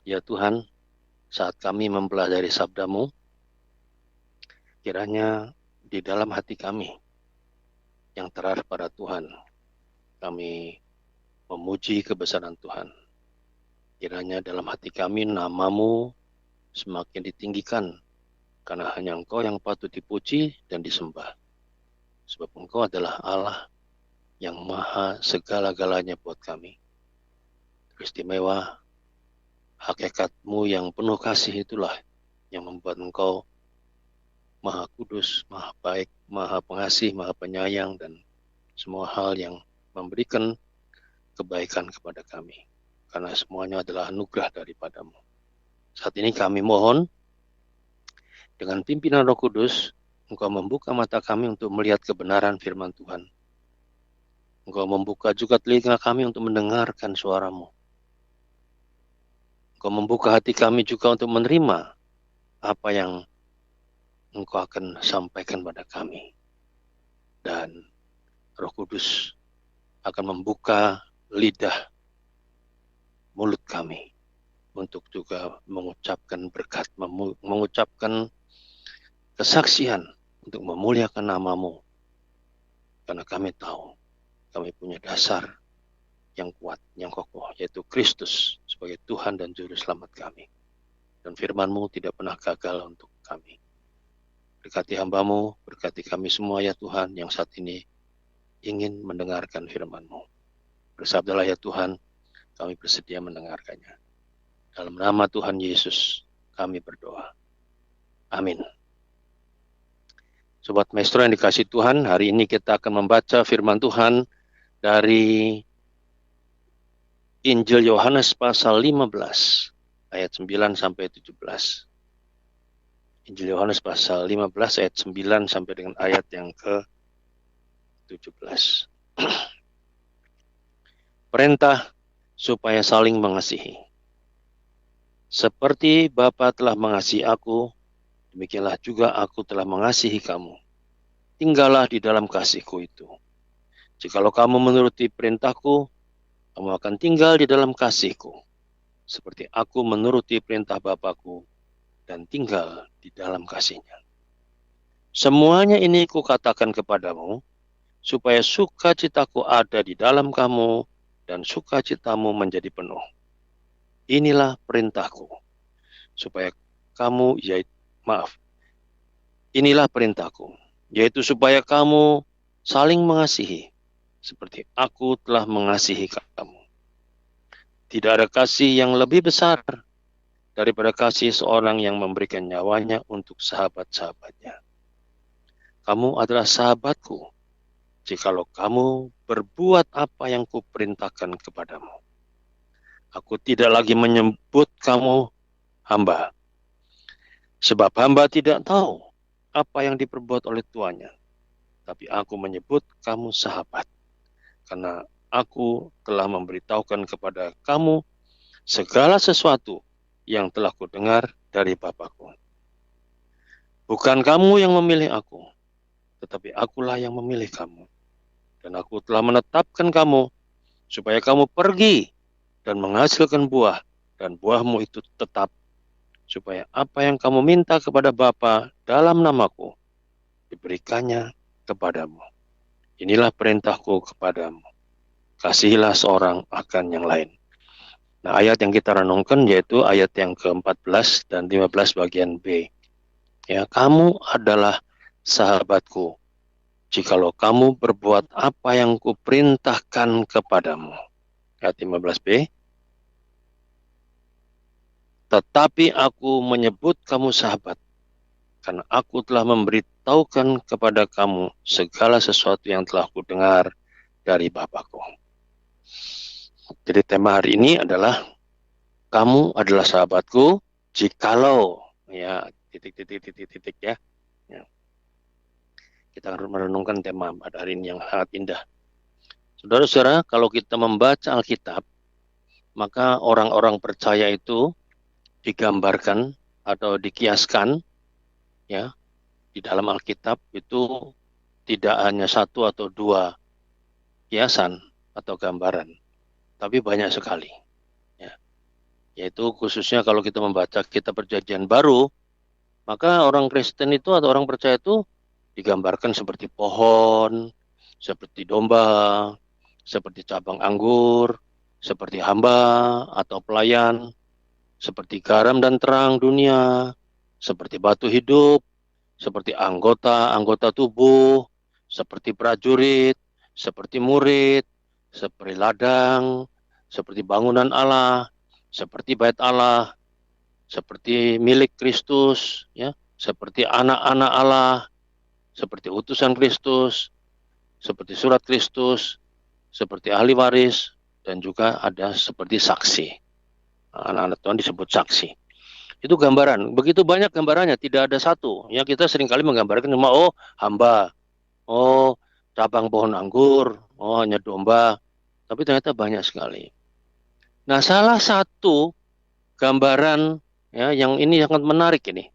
Ya Tuhan, saat kami mempelajari sabda-Mu, kiranya di dalam hati kami yang terarah pada Tuhan, kami memuji kebesaran Tuhan. Kiranya dalam hati kami nama-Mu semakin ditinggikan, karena hanya Engkau yang patut dipuji dan disembah. Sebab Engkau adalah Allah yang maha segala-galanya buat kami. Istimewa, hakikat-Mu yang penuh kasih itulah yang membuat Engkau maha kudus, maha baik, maha pengasih, maha penyayang, dan semua hal yang memberikan kebaikan kepada kami. Karena semuanya adalah anugerah daripada-Mu. Saat ini kami mohon, dengan pimpinan Roh Kudus, Engkau membuka mata kami untuk melihat kebenaran firman Tuhan. Engkau membuka juga telinga kami untuk mendengarkan suara-Mu. Engkau membuka hati kami juga untuk menerima apa yang Engkau akan sampaikan pada kami. Dan Roh Kudus akan membuka lidah mulut kami untuk juga mengucapkan berkat, mengucapkan kesaksian untuk memuliakan nama-Mu. Karena kami tahu, kami punya dasar yang kuat, yang kokoh, yaitu Kristus sebagai Tuhan dan Juru Selamat kami. Dan firman-Mu tidak pernah gagal untuk kami. Berkati hamba-Mu, berkati kami semua ya Tuhan yang saat ini ingin mendengarkan firman-Mu. Bersabdalah ya Tuhan, kami bersedia mendengarkannya. Dalam nama Tuhan Yesus, kami berdoa. Amin. Sobat Maestro yang dikasih Tuhan, hari ini kita akan membaca firman Tuhan dari Injil Yohanes pasal 15, ayat 9 sampai 17. Injil Yohanes pasal 15 ayat 9 sampai dengan ayat yang ke-17. Perintah supaya saling mengasihi. Seperti Bapa telah mengasihi aku, demikianlah juga aku telah mengasihi kamu. Tinggallah di dalam kasih-Ku itu. Jikalau kamu menuruti perintah-Ku, kamu akan tinggal di dalam kasih-Ku. Seperti aku menuruti perintah Bapa-Ku dan tinggal di dalam kasih-Nya. Semuanya ini Kukatakan kepadamu, supaya sukacita-Ku ada di dalam kamu dan sukacitamu menjadi penuh. Inilah perintah-Ku, supaya kamu, inilah perintah-Ku, yaitu supaya kamu saling mengasihi, seperti aku telah mengasihi kamu. Tidak ada kasih yang lebih besar daripada kasih seorang yang memberikan nyawanya untuk sahabat-sahabatnya. Kamu adalah sahabatku, jikalau kamu berbuat apa yang Kuperintahkan kepadamu. Aku tidak lagi menyebut kamu hamba, sebab hamba tidak tahu apa yang diperbuat oleh tuannya. Tapi aku menyebut kamu sahabat, karena aku telah memberitahukan kepada kamu segala sesuatu yang telah Kudengar dari Bapa-Ku. Bukan kamu yang memilih aku, tetapi akulah yang memilih kamu. Dan aku telah menetapkan kamu, supaya kamu pergi dan menghasilkan buah, dan buahmu itu tetap, supaya apa yang kamu minta kepada Bapa dalam namaku, diberikannya kepadamu. Inilah perintahku kepadamu. Kasihilah seorang akan yang lain. Nah, ayat yang kita renungkan yaitu ayat yang ke-14 dan 15 bagian B. Ya, kamu adalah sahabatku, jikalau kamu berbuat apa yang Kuperintahkan kepadamu. Ayat 15b. Tetapi aku menyebut kamu sahabat, karena aku telah memberitahukan kepada kamu segala sesuatu yang telah Kudengar dari Bapa-Ku. Jadi tema hari ini adalah kamu adalah sahabatku jikalau, ya, titik ya. Kita harus merenungkan tema pada hari ini yang sangat indah. Saudara-saudara, kalau kita membaca Alkitab, maka orang-orang percaya itu digambarkan atau dikiaskan, ya, di dalam Alkitab itu tidak hanya satu atau dua kiasan atau gambaran, tapi banyak sekali. Ya. Yaitu khususnya kalau kita membaca kitab Perjanjian Baru, maka orang Kristen itu atau orang percaya itu digambarkan seperti pohon, seperti domba, seperti cabang anggur, seperti hamba atau pelayan, seperti garam dan terang dunia, seperti batu hidup, seperti anggota-anggota tubuh, seperti prajurit, seperti murid, seperti ladang, seperti bangunan Allah, seperti bait Allah, seperti milik Kristus, ya, seperti anak-anak Allah, seperti utusan Kristus, seperti surat Kristus, seperti ahli waris, dan juga ada seperti saksi. Anak-anak Tuhan disebut saksi. Itu gambaran. Begitu banyak gambarannya, tidak ada satu. Ya, kita seringkali menggambarkan cuma, oh, hamba, oh, cabang pohon anggur, oh, hanya domba. Tapi ternyata banyak sekali. Nah, salah satu gambaran ya yang ini sangat menarik ini,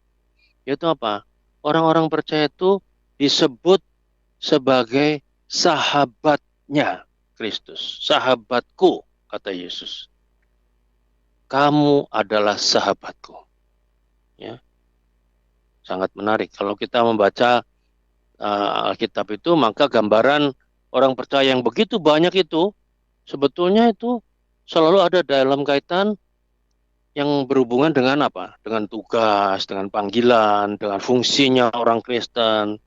yaitu apa? Orang-orang percaya itu disebut sebagai sahabatnya Kristus. Sahabatku, kata Yesus. Kamu adalah sahabatku. Ya, sangat menarik. Kalau kita membaca Alkitab itu, maka gambaran orang percaya yang begitu banyak itu, sebetulnya itu selalu ada dalam kaitan yang berhubungan dengan apa? Dengan tugas, dengan panggilan, dengan fungsinya orang Kristen,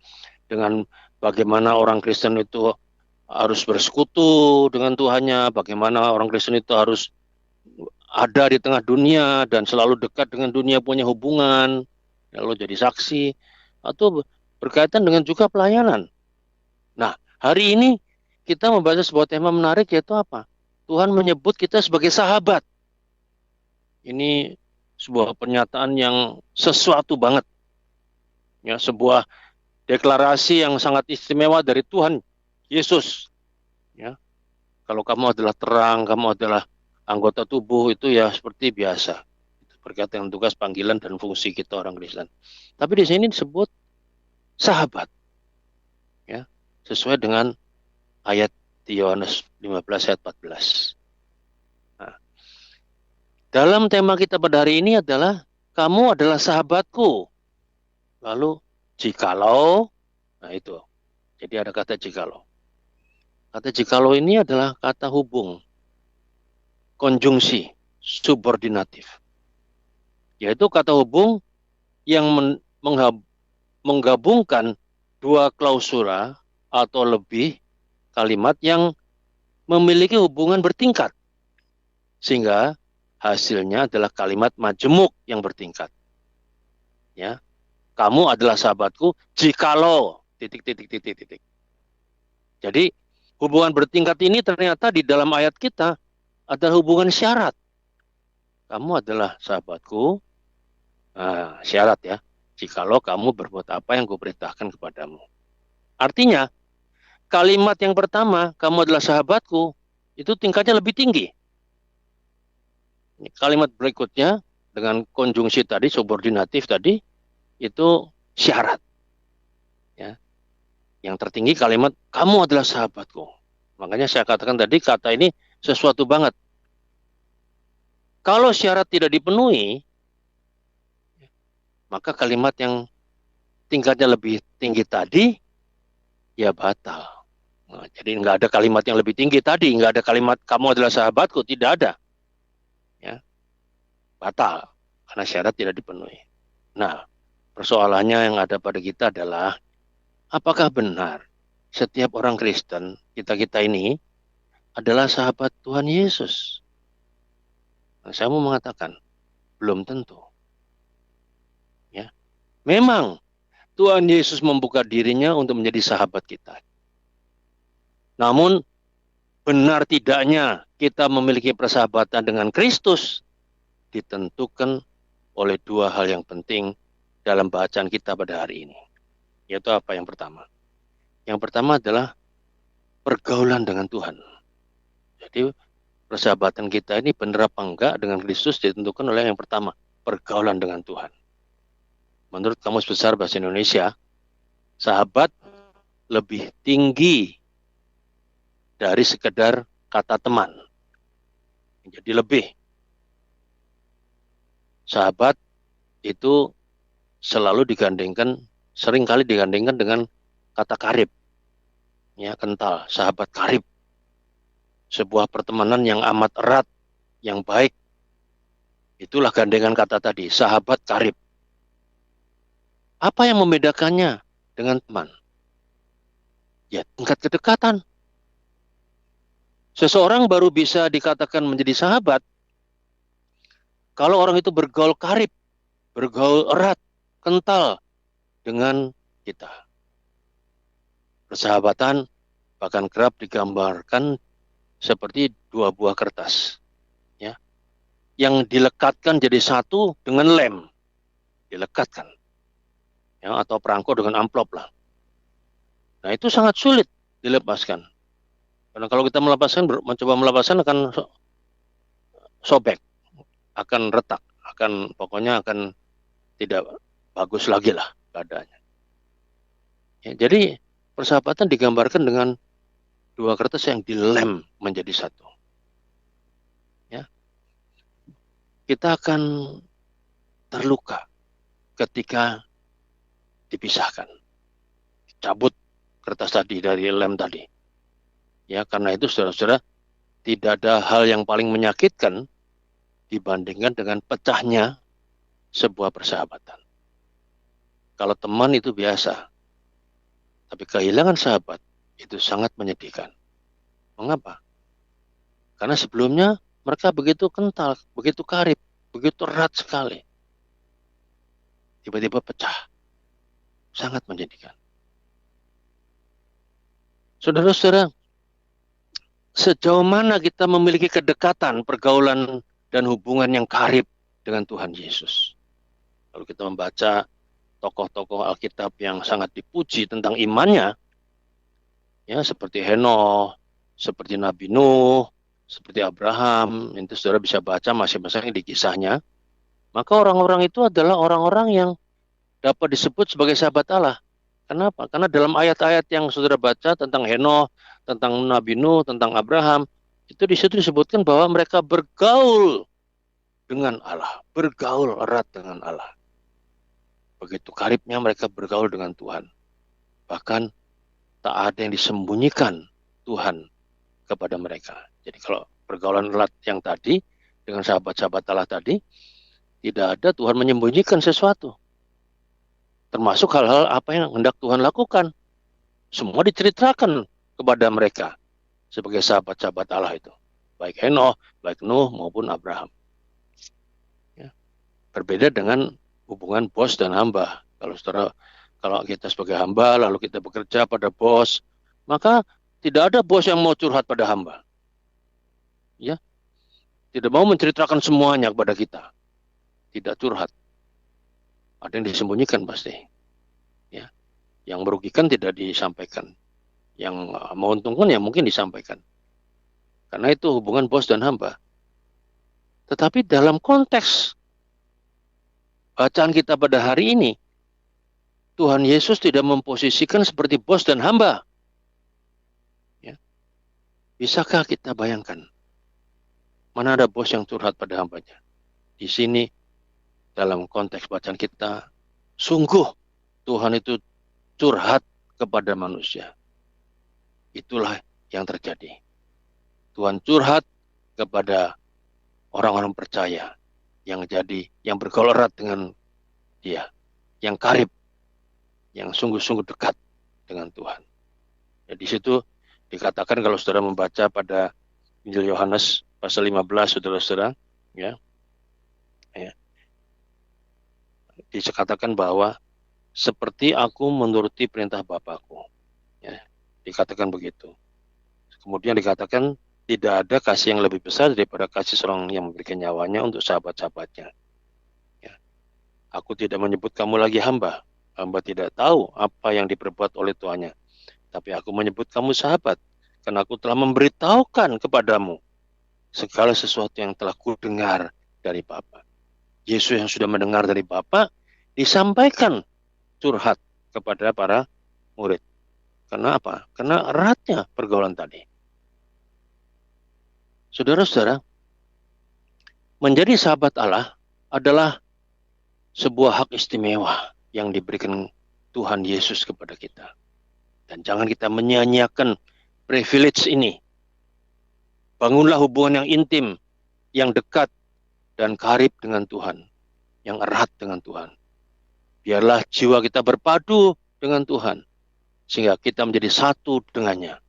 dengan bagaimana orang Kristen itu harus bersekutu dengan Tuhannya, bagaimana orang Kristen itu harus ada di tengah dunia dan selalu dekat dengan dunia, punya hubungan, lalu jadi saksi, atau berkaitan dengan juga pelayanan. Nah, hari ini kita membahas sebuah tema menarik, yaitu apa? Tuhan menyebut kita sebagai sahabat. Ini sebuah pernyataan yang sesuatu banget. Ya, sebuah deklarasi yang sangat istimewa dari Tuhan Yesus. Ya, kalau kamu adalah terang, kamu adalah anggota tubuh, itu ya seperti biasa. Berkaitan dengan tugas, panggilan, dan fungsi kita orang Kristen. Tapi di sini disebut sahabat. Ya, sesuai dengan ayat Yohanes 15 ayat 14. Nah, dalam tema kita pada hari ini adalah kamu adalah sahabatku. Lalu jikalau, nah itu. Jadi ada kata jikalau. Kata jikalau ini adalah kata hubung, konjungsi, subordinatif. Yaitu kata hubung yang menggabungkan dua klausula atau lebih kalimat yang memiliki hubungan bertingkat. Sehingga hasilnya adalah kalimat majemuk yang bertingkat. Ya, kamu adalah sahabatku jikalau titik. Jadi hubungan bertingkat ini ternyata di dalam ayat kita adalah hubungan syarat. Kamu adalah sahabatku, syarat ya, jikalau kamu berbuat apa yang kuperintahkan kepadamu. Artinya kalimat yang pertama, kamu adalah sahabatku, itu tingkatnya lebih tinggi. Kalimat berikutnya dengan konjungsi tadi, subordinatif tadi, itu syarat. Ya. Yang tertinggi kalimat, kamu adalah sahabatku. Makanya saya katakan tadi, kata ini sesuatu banget. Kalau syarat tidak dipenuhi, maka kalimat yang tingkatnya lebih tinggi tadi, ya batal. Nah, jadi nggak ada kalimat yang lebih tinggi tadi, nggak ada kalimat kamu adalah sahabatku, tidak ada. Ya, batal karena syarat tidak dipenuhi. Nah, persoalannya yang ada pada kita adalah apakah benar setiap orang Kristen kita ini adalah sahabat Tuhan Yesus? Nah, saya mau mengatakan belum tentu. Ya, memang Tuhan Yesus membuka dirinya untuk menjadi sahabat kita. Namun benar tidaknya kita memiliki persahabatan dengan Kristus ditentukan oleh dua hal yang penting dalam bacaan kita pada hari ini. Yaitu apa yang pertama? Yang pertama adalah pergaulan dengan Tuhan. Jadi persahabatan kita ini benar apa enggak dengan Kristus ditentukan oleh yang pertama, pergaulan dengan Tuhan. Menurut Kamus Besar Bahasa Indonesia, sahabat lebih tinggi dari sekedar kata teman. Jadi lebih. Sahabat itu selalu seringkali digandengkan dengan kata karib, ya, kental, sahabat karib. Sebuah pertemanan yang amat erat, yang baik. Itulah gandengan kata tadi, sahabat karib. Apa yang membedakannya dengan teman? Ya, tingkat kedekatan. Seseorang baru bisa dikatakan menjadi sahabat kalau orang itu bergaul karib, bergaul erat, kental dengan kita. Persahabatan bahkan kerap digambarkan seperti dua buah kertas, ya, yang dilekatkan jadi satu dengan lem, dilekatkan, ya, atau perangko dengan amplop lah. Nah, itu sangat sulit dilepaskan. Karena kalau kita mencoba melepaskan akan sobek, akan retak, pokoknya akan tidak bagus lagi lah keadaannya. Ya, jadi persahabatan digambarkan dengan dua kertas yang dilem menjadi satu. Ya, kita akan terluka ketika dipisahkan, cabut kertas tadi dari lem tadi. Ya, karena itu saudara-saudara, tidak ada hal yang paling menyakitkan dibandingkan dengan pecahnya sebuah persahabatan. Kalau teman itu biasa, tapi kehilangan sahabat itu sangat menyedihkan. Mengapa? Karena sebelumnya mereka begitu kental, begitu karib, begitu erat sekali. Tiba-tiba pecah. Sangat menyedihkan. Saudara-saudara, sejauh mana kita memiliki kedekatan, pergaulan, dan hubungan yang karib dengan Tuhan Yesus. Kalau kita membaca tokoh-tokoh Alkitab yang sangat dipuji tentang imannya, ya, seperti Henoh, seperti Nabi Nuh, seperti Abraham, itu saudara bisa baca masing-masing di kisahnya. Maka orang-orang itu adalah orang-orang yang dapat disebut sebagai sahabat Allah. Kenapa? Karena dalam ayat-ayat yang saudara baca tentang Henoh, tentang Nabi Nuh, tentang Abraham, itu di situ disebutkan bahwa mereka bergaul dengan Allah, bergaul erat dengan Allah. Begitu karibnya mereka bergaul dengan Tuhan. Bahkan tak ada yang disembunyikan Tuhan kepada mereka. Jadi kalau pergaulan erat yang tadi, dengan sahabat-sahabat Allah tadi, tidak ada Tuhan menyembunyikan sesuatu. Termasuk hal-hal apa yang hendak Tuhan lakukan. Semua diceritakan kepada mereka sebagai sahabat-sahabat Allah itu. Baik Henoh, baik Nuh maupun Abraham. Ya. Berbeda dengan hubungan bos dan hamba. Kalau kita sebagai hamba, lalu kita bekerja pada bos, maka tidak ada bos yang mau curhat pada hamba. Ya. Tidak mau menceritakan semuanya kepada kita. Tidak curhat. Ada yang disembunyikan pasti. Ya. Yang merugikan tidak disampaikan. Yang menguntungkan ya mungkin disampaikan. Karena itu hubungan bos dan hamba. Tetapi dalam konteks bacaan kita pada hari ini, Tuhan Yesus tidak memposisikan seperti bos dan hamba. Ya. Bisakah kita bayangkan? Mana ada bos yang curhat pada hambanya? Di sini, dalam konteks bacaan kita, sungguh Tuhan itu curhat kepada manusia. Itulah yang terjadi. Tuhan curhat kepada orang-orang percaya yang bergaul erat dengan Dia, yang karib, yang sungguh-sungguh dekat dengan Tuhan. Ya, di situ dikatakan kalau saudara membaca pada Injil Yohanes pasal 15, saudara-saudara, ya, dikatakan bahwa seperti aku menuruti perintah Bapakku. Ya, dikatakan begitu. Kemudian dikatakan tidak ada kasih yang lebih besar daripada kasih seorang yang memberikan nyawanya untuk sahabat-sahabatnya. Ya. Aku tidak menyebut kamu lagi hamba. Hamba tidak tahu apa yang diperbuat oleh tuannya. Tapi aku menyebut kamu sahabat. Karena aku telah memberitahukan kepadamu segala sesuatu yang telah kudengar dari Bapa. Yesus yang sudah mendengar dari Bapa disampaikan curhat kepada para murid. Karena apa? Karena eratnya pergaulan tadi. Saudara-saudara, menjadi sahabat Allah adalah sebuah hak istimewa yang diberikan Tuhan Yesus kepada kita. Dan jangan kita menyia-nyiakan privilege ini. Bangunlah hubungan yang intim, yang dekat, dan karib dengan Tuhan. Yang erat dengan Tuhan. Biarlah jiwa kita berpadu dengan Tuhan. Sehingga kita menjadi satu dengannya.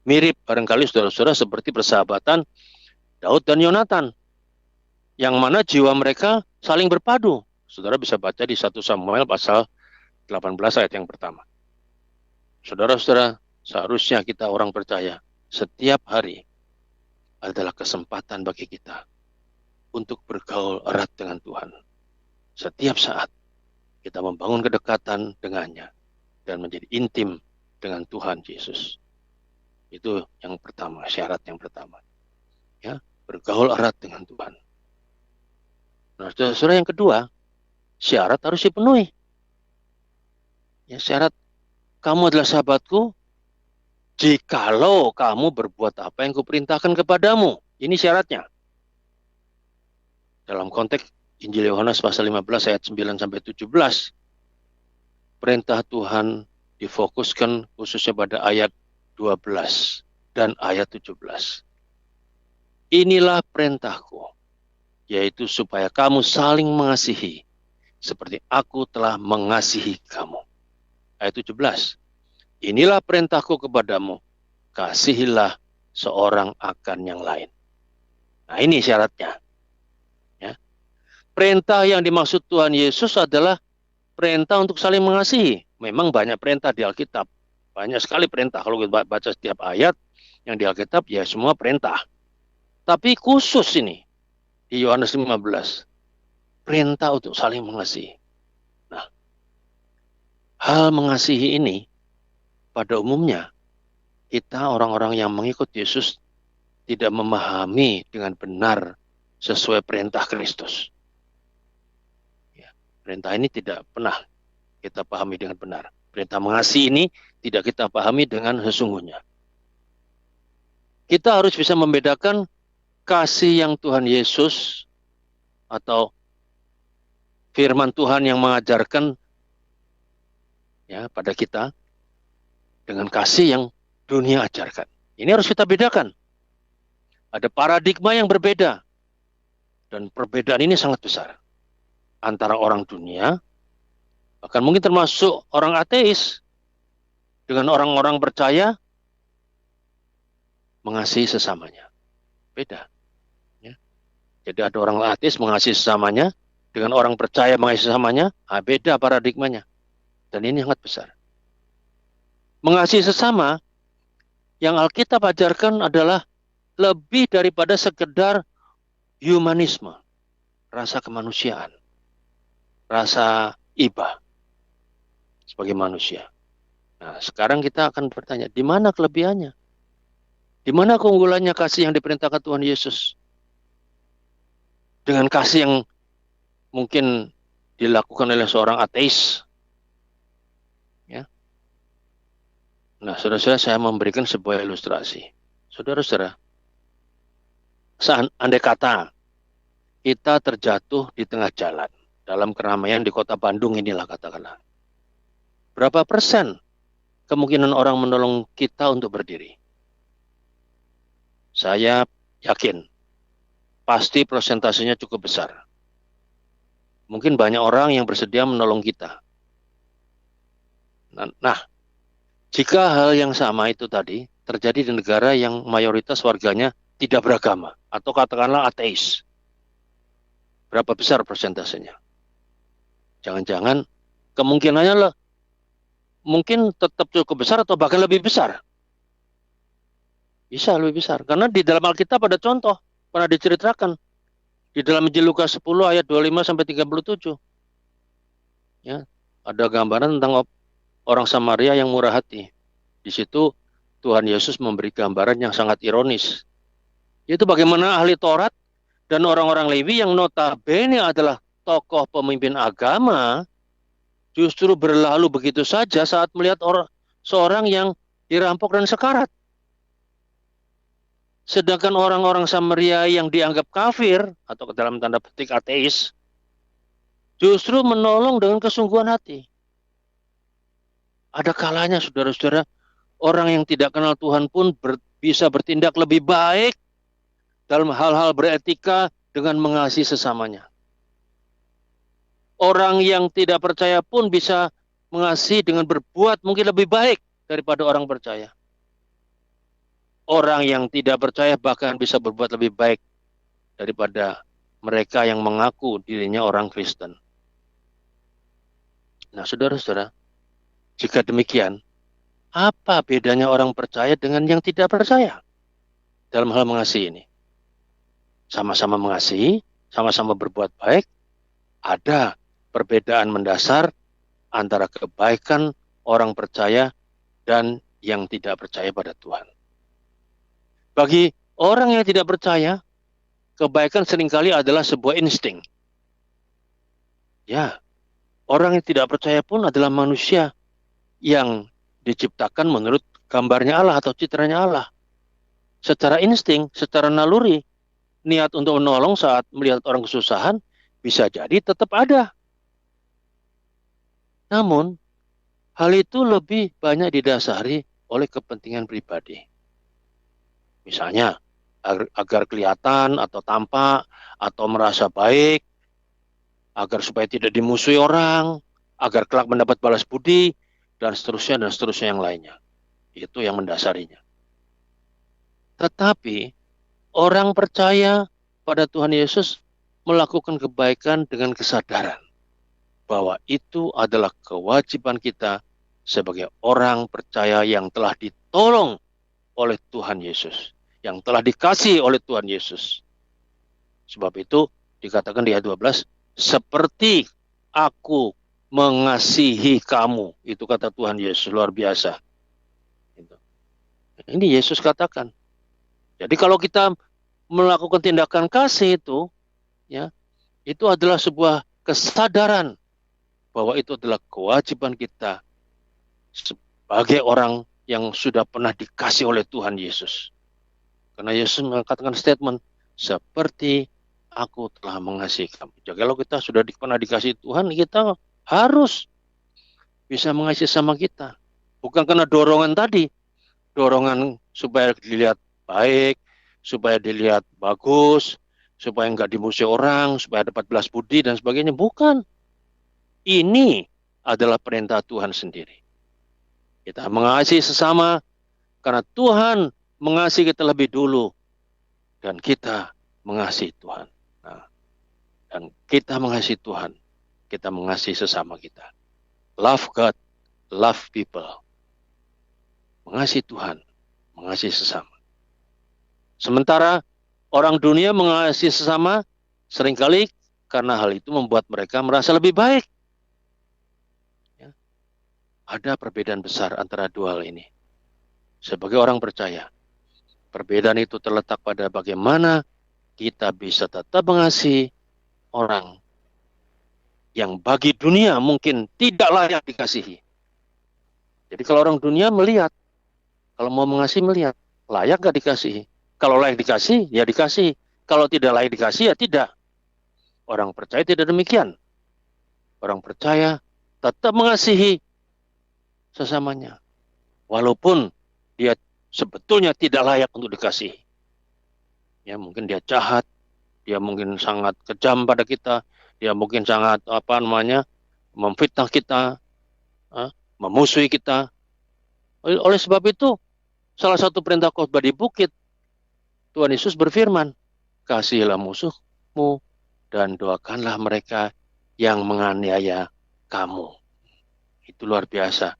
Mirip barangkali saudara-saudara seperti persahabatan Daud dan Yonatan. Yang mana jiwa mereka saling berpadu. Saudara bisa baca di 1 Samuel pasal 18 ayat yang pertama. Saudara-saudara, seharusnya kita orang percaya setiap hari adalah kesempatan bagi kita untuk bergaul erat dengan Tuhan. Setiap saat kita membangun kedekatan dengannya dan menjadi intim dengan Tuhan Yesus. Itu yang pertama, syarat yang pertama. Ya, bergaul erat dengan Tuhan. Nah, saudara, yang kedua, syarat harus dipenuhi. Ya, syarat kamu adalah sahabatku jikalau kamu berbuat apa yang kuperintahkan kepadamu. Ini syaratnya. Dalam konteks Injil Yohanes pasal 15 ayat 9 sampai 17, perintah Tuhan difokuskan khususnya pada ayat 12 dan ayat 17. Inilah perintahku, yaitu supaya kamu saling mengasihi seperti aku telah mengasihi kamu. Ayat 17. Inilah perintahku kepadamu, kasihilah seorang akan yang lain. Nah, ini syaratnya. Ya. Perintah yang dimaksud Tuhan Yesus adalah perintah untuk saling mengasihi. Memang banyak perintah di Alkitab. Banyak sekali perintah. Kalau kita baca setiap ayat yang di Alkitab, ya semua perintah. Tapi khusus ini, di Yohanes 15, perintah untuk saling mengasihi. Nah, hal mengasihi ini, pada umumnya, kita orang-orang yang mengikut Yesus tidak memahami dengan benar sesuai perintah Kristus. Ya, perintah ini tidak pernah kita pahami dengan benar. Perintah mengasihi ini tidak kita pahami dengan sesungguhnya. Kita harus bisa membedakan kasih yang Tuhan Yesus atau firman Tuhan yang mengajarkan ya pada kita dengan kasih yang dunia ajarkan. Ini harus kita bedakan. Ada paradigma yang berbeda. Dan perbedaan ini sangat besar. Antara orang dunia, bahkan mungkin termasuk orang ateis, dengan orang-orang percaya, mengasihi sesamanya. Beda. Ya. Jadi ada orang ateis mengasihi sesamanya, dengan orang percaya mengasihi sesamanya, beda paradigmanya. Dan ini sangat besar. Mengasihi sesama yang Alkitab ajarkan adalah lebih daripada sekedar humanisme, rasa kemanusiaan, rasa iba sebagai manusia. Nah, sekarang kita akan bertanya, di mana kelebihannya? Di mana keunggulannya kasih yang diperintahkan Tuhan Yesus? Dengan kasih yang mungkin dilakukan oleh seorang ateis. Nah, saudara-saudara, saya memberikan sebuah ilustrasi. Saudara-saudara, andai kata kita terjatuh di tengah jalan, dalam keramaian di kota Bandung inilah katakanlah. Berapa persen kemungkinan orang menolong kita untuk berdiri? Saya yakin, pasti persentasenya cukup besar. Mungkin banyak orang yang bersedia menolong kita. Nah, jika hal yang sama itu tadi terjadi di negara yang mayoritas warganya tidak beragama atau katakanlah ateis, berapa besar persentasenya? Jangan-jangan kemungkinannya mungkin tetap cukup besar atau bahkan lebih besar. Bisa lebih besar. Karena di dalam Alkitab ada contoh, pernah diceritakan. Di dalam Injil Lukas 10 ayat 25-37. Ya, ada gambaran tentang orang Samaria yang murah hati. Di situ Tuhan Yesus memberi gambaran yang sangat ironis. Yaitu bagaimana ahli Taurat dan orang-orang Lewi yang notabene adalah tokoh pemimpin agama justru berlalu begitu saja saat melihat seorang yang dirampok dan sekarat. Sedangkan orang-orang Samaria yang dianggap kafir atau dalam tanda petik ateis justru menolong dengan kesungguhan hati. Ada kalanya saudara-saudara, orang yang tidak kenal Tuhan pun bisa bertindak lebih baik dalam hal-hal beretika dengan mengasihi sesamanya. Orang yang tidak percaya pun bisa mengasihi dengan berbuat mungkin lebih baik daripada orang percaya. Orang yang tidak percaya bahkan bisa berbuat lebih baik daripada mereka yang mengaku dirinya orang Kristen. Nah, saudara-saudara, jika demikian, apa bedanya orang percaya dengan yang tidak percaya dalam hal mengasihi ini? Sama-sama mengasihi, sama-sama berbuat baik, ada perbedaan mendasar antara kebaikan orang percaya dan yang tidak percaya pada Tuhan. Bagi orang yang tidak percaya, kebaikan seringkali adalah sebuah insting. Ya, orang yang tidak percaya pun adalah manusia yang diciptakan menurut gambarnya Allah atau citranya Allah. Secara insting, secara naluri, niat untuk menolong saat melihat orang kesusahan bisa jadi tetap ada. Namun, hal itu lebih banyak didasari oleh kepentingan pribadi. Misalnya, agar kelihatan atau tampak atau merasa baik, agar supaya tidak dimusuhi orang, agar kelak mendapat balas budi, dan seterusnya yang lainnya. Itu yang mendasarinya. Tetapi, orang percaya pada Tuhan Yesus melakukan kebaikan dengan kesadaran bahwa itu adalah kewajiban kita sebagai orang percaya yang telah ditolong oleh Tuhan Yesus, yang telah dikasihi oleh Tuhan Yesus. Sebab itu dikatakan di ayat 12, seperti aku mengasihi kamu. Itu kata Tuhan Yesus, luar biasa. Ini Yesus katakan. Jadi kalau kita melakukan tindakan kasih itu, ya, itu adalah sebuah kesadaran bahwa itu adalah kewajiban kita sebagai orang yang sudah pernah dikasih oleh Tuhan Yesus. Karena Yesus mengatakan statement, seperti aku telah mengasihi kamu. Jadi kalau kita sudah pernah dikasih Tuhan, kita harus bisa mengasihi sama kita. Bukan karena dorongan tadi, dorongan supaya dilihat baik, supaya dilihat bagus, supaya nggak dimusuhi orang, supaya dapat balas budi dan sebagainya. Bukan. Ini adalah perintah Tuhan sendiri. Kita mengasihi sesama karena Tuhan mengasihi kita lebih dulu dan kita mengasihi Tuhan. Nah, dan kita mengasihi Tuhan, kita mengasihi sesama kita. Love God, love people. Mengasihi Tuhan, mengasihi sesama. Sementara orang dunia mengasihi sesama seringkali karena hal itu membuat mereka merasa lebih baik. Ada perbedaan besar antara dua hal ini. Sebagai orang percaya, perbedaan itu terletak pada bagaimana kita bisa tetap mengasihi orang yang bagi dunia mungkin tidak layak dikasihi. Jadi kalau orang dunia melihat, kalau mau mengasihi melihat, layak gak dikasihi? Kalau layak dikasih, ya dikasih. Kalau tidak layak dikasih, ya tidak. Orang percaya tidak demikian. Orang percaya tetap mengasihi sesamanya. Walaupun dia sebetulnya tidak layak untuk dikasihi. Ya, mungkin dia jahat, dia mungkin sangat kejam pada kita, dia mungkin sangat memfitnah kita, memusuhi kita. Oleh sebab itu, salah satu perintah khotbah di bukit, Tuhan Yesus berfirman, kasihilah musuhmu dan doakanlah mereka yang menganiaya kamu. Itu luar biasa.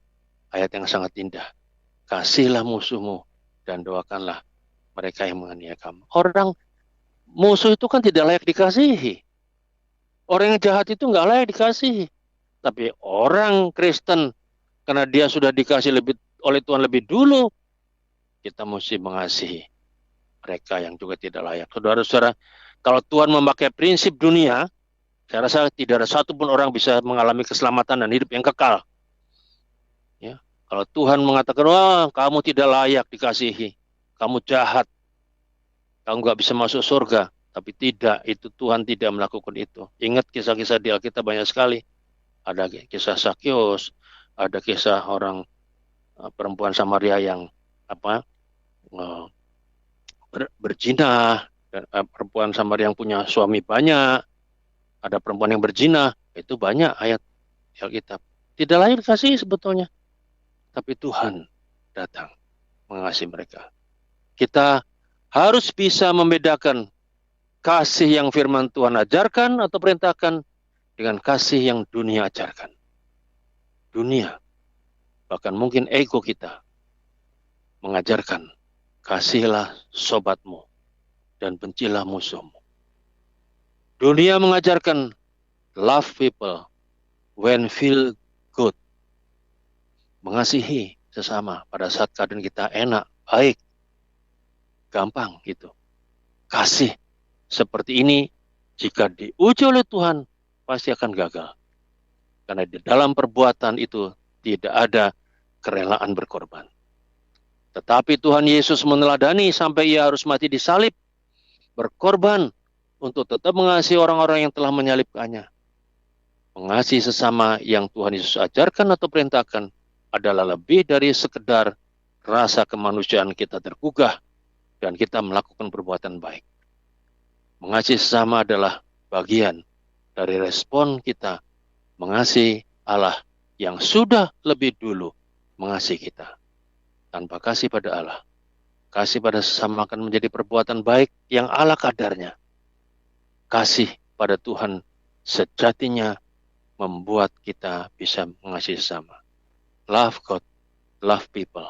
Ayat yang sangat indah. Kasihilah musuhmu dan doakanlah mereka yang menganiaya kamu. Orang musuh itu kan tidak layak dikasihi. Orang yang jahat itu nggak layak dikasihi. Tapi orang Kristen, karena dia sudah dikasih oleh Tuhan lebih dulu, kita mesti mengasihi mereka yang juga tidak layak. Saudara-saudara, kalau Tuhan memakai prinsip dunia, saya rasa tidak ada satupun orang bisa mengalami keselamatan dan hidup yang kekal. Kalau Tuhan mengatakan, wah kamu tidak layak dikasihi, kamu jahat, kamu gak bisa masuk surga, Tapi tidak, itu Tuhan tidak melakukan itu. Ingat kisah-kisah di Alkitab banyak sekali. Ada kisah Sakyus, ada kisah orang perempuan Samaria yang berzina, dan perempuan Samaria yang punya suami banyak, ada perempuan yang berzina, itu banyak ayat di Alkitab. Tidak lahir kasih sebetulnya, tapi Tuhan datang mengasihi mereka. Kita harus bisa membedakan kasih yang firman Tuhan ajarkan atau perintahkan dengan kasih yang dunia ajarkan. Dunia, bahkan mungkin ego kita, mengajarkan kasihilah sobatmu dan bencilah musuhmu. Dunia mengajarkan love people when feel good. Mengasihi sesama pada saat keadaan kita enak, baik, gampang gitu. Kasih seperti ini jika diuji oleh Tuhan pasti akan gagal. Karena di dalam perbuatan itu tidak ada kerelaan berkorban. Tetapi Tuhan Yesus meneladani sampai ia harus mati disalib, berkorban untuk tetap mengasihi orang-orang yang telah menyalibkannya. Mengasihi sesama yang Tuhan Yesus ajarkan atau perintahkan adalah lebih dari sekedar rasa kemanusiaan kita tergugah dan kita melakukan perbuatan baik. Mengasihi sesama adalah bagian dari respon kita mengasihi Allah yang sudah lebih dulu mengasihi kita. Tanpa kasih pada Allah, kasih pada sesama akan menjadi perbuatan baik yang ala kadarnya. Kasih pada Tuhan sejatinya membuat kita bisa mengasihi sesama. Love God, love people.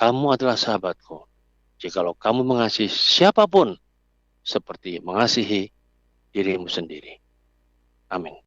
Kamu adalah sahabatku. Jikalau kamu mengasihi siapapun seperti mengasihi dirimu sendiri. Amin.